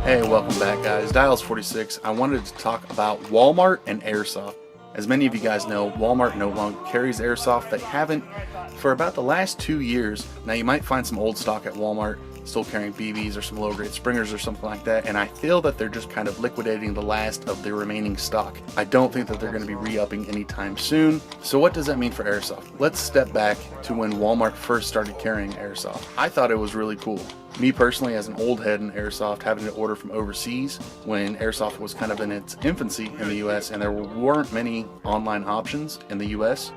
Hey, welcome back guys. Dials 46. I wanted to talk about Walmart and Airsoft. As many of you guys know, Walmart no longer carries Airsoft. They haven't for about the last 2 years. Now you might find some old stock at Walmart still carrying BBs or some low grade Springers or something like that, and I feel that they're just kind of liquidating the last of the remaining stock. I don't think that they're going to be re-upping anytime soon. So what does that mean for Airsoft? Let's step back to when Walmart first started carrying Airsoft. I thought it was really cool. Me personally, as an old head in Airsoft, having to order from overseas when Airsoft was kind of in its infancy in the US and there weren't many online options in the US,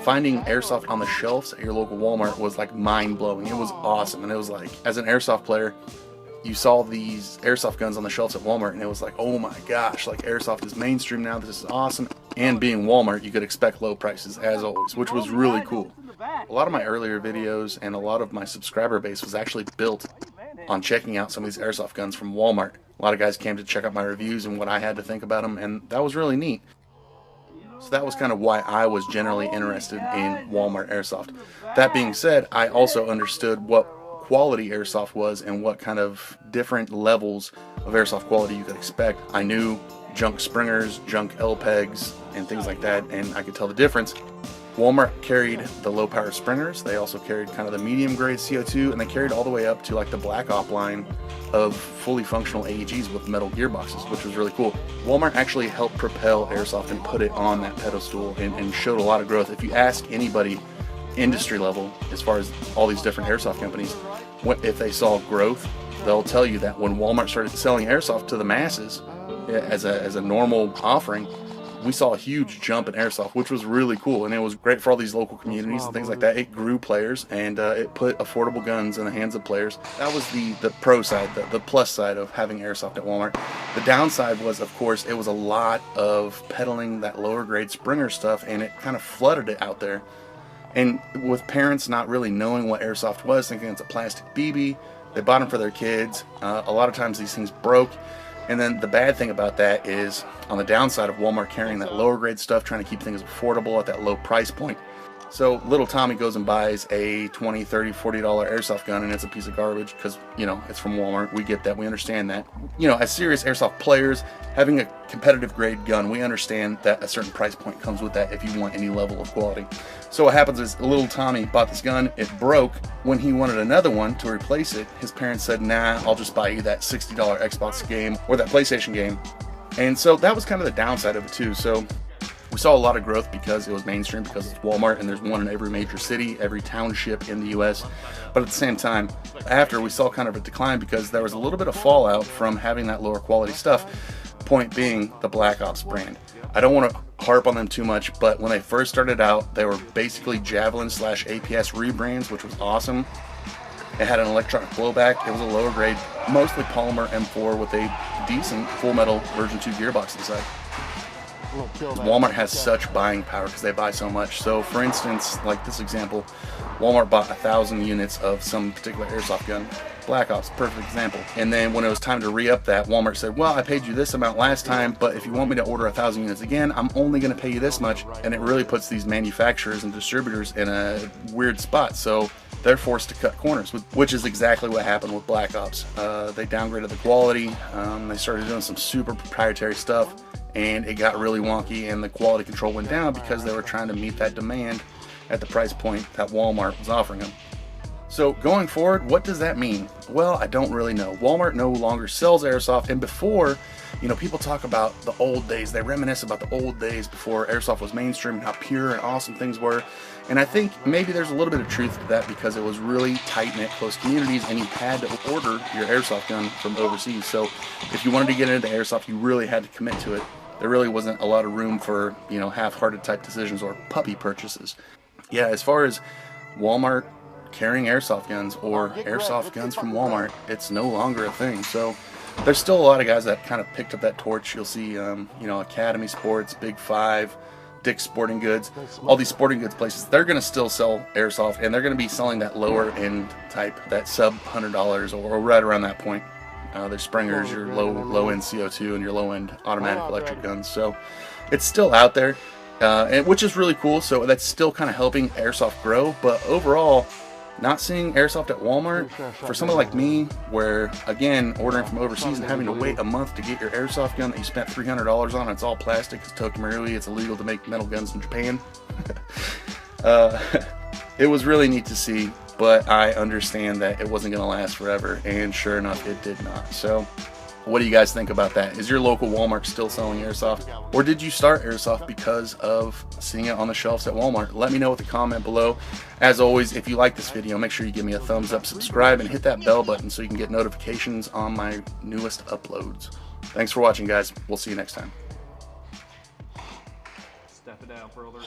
finding Airsoft on the shelves at your local Walmart was like mind-blowing. It was awesome. And it was like, as an Airsoft player, you saw these Airsoft guns on the shelves at Walmart and it was like, oh my gosh, like Airsoft is mainstream now, this is awesome. And being Walmart, you could expect low prices as always, which was really cool. A lot of my earlier videos and a lot of my subscriber base was actually built on checking out some of these Airsoft guns from Walmart. A lot of guys came to check out my reviews and what I had to think about them, and that was really neat. So that was kind of why I was generally interested in Walmart Airsoft. That being said, I also understood what quality Airsoft was and what kind of different levels of Airsoft quality you could expect. I knew junk Springers, junk L-pegs, and things like that, and I could tell the difference. Walmart carried the low power Springers, they also carried kind of the medium grade CO2, and they carried all the way up to like the Black Op line of fully functional AEGs with metal gearboxes, which was really cool. Walmart actually helped propel Airsoft and put it on that pedestal and showed a lot of growth. If you ask anybody industry level, as far as all these different Airsoft companies, if they saw growth, they'll tell you that when Walmart started selling Airsoft to the masses as a normal offering, we saw a huge jump in Airsoft, which was really cool, and it was great for all these local communities and things like that. It grew players, and it put affordable guns in the hands of players. That was the pro side, the plus side of having Airsoft at Walmart. The downside was, of course, it was a lot of peddling that lower grade Springer stuff, and it kind of flooded it out there. And with parents not really knowing what Airsoft was, thinking it's a plastic BB, they bought them for their kids. A lot of times these things broke. And then the bad thing about that is, on the downside of Walmart carrying that lower grade stuff, trying to keep things affordable at that low price point. So little Tommy goes and buys a $20, $30, $40 Airsoft gun, and it's a piece of garbage because, you know, it's from Walmart. We get that. We understand that. You know, as serious Airsoft players, having a competitive grade gun, we understand that a certain price point comes with that if you want any level of quality. So what happens is, little Tommy bought this gun, it broke. When he wanted another one to replace it, his parents said, nah, I'll just buy you that $60 Xbox game or that PlayStation game. And so that was kind of the downside of it too. So we saw a lot of growth because it was mainstream, because it's Walmart and there's one in every major city, every township in the US. But at the same time, after, we saw kind of a decline because there was a little bit of fallout from having that lower quality stuff. Point being the Black Ops brand. I don't want to harp on them too much, but when they first started out, they were basically Javelin / APS rebrands, which was awesome. It had an electronic blowback. It was a lower grade, mostly polymer M4 with a decent full metal version 2 gearbox inside. Walmart has such buying power because they buy so much. So for instance, like this example, Walmart bought 1,000 units of some particular Airsoft gun. Black Ops, perfect example. And then when it was time to re-up that, Walmart said, well, I paid you this amount last time, but if you want me to order 1,000 units again, I'm only going to pay you this much. And it really puts these manufacturers and distributors in a weird spot. So they're forced to cut corners, which is exactly what happened with Black Ops. They downgraded the quality. They started doing some super proprietary stuff, and it got really wonky, and the quality control went down because they were trying to meet that demand at the price point that Walmart was offering them. So going forward, what does that mean? Well, I don't really know. Walmart no longer sells Airsoft, and before, you know, people talk about the old days. They reminisce about the old days before Airsoft was mainstream and how pure and awesome things were. And I think maybe there's a little bit of truth to that because it was really tight-knit, close communities, and you had to order your Airsoft gun from overseas. So if you wanted to get into Airsoft, you really had to commit to it. There really wasn't a lot of room for, you know, half-hearted type decisions or puppy purchases. Yeah, as far as Walmart carrying Airsoft guns or Airsoft guns from Walmart, it's no longer a thing. So there's still a lot of guys that kind of picked up that torch. You'll see, you know, Academy Sports, Big Five, Dick's Sporting Goods, all these sporting goods places, they're going to still sell airsoft, and they're going to be selling that lower end type, that sub $100 or right around that point. Their Springers, your low end CO2, and your low end automatic electric guns. So it's still out there, which is really cool. So that's still kind of helping airsoft grow. But overall, not seeing airsoft at Walmart for someone like me, where again, ordering from overseas and having to wait a month to get your airsoft gun that you spent $300 on, it's all plastic, it's Tokamarui, it's illegal to make metal guns in Japan. It was really neat to see, but I understand that it wasn't going to last forever, and sure enough, it did not. So what do you guys think about that? Is your local Walmart still selling airsoft, or did you start airsoft because of seeing it on the shelves at Walmart? Let me know with a comment below. As always, if you like this video, make sure you give me a thumbs up, subscribe, and hit that bell button so you can get notifications on my newest uploads. Thanks for watching, guys. We'll see you next time. Step it out, brother.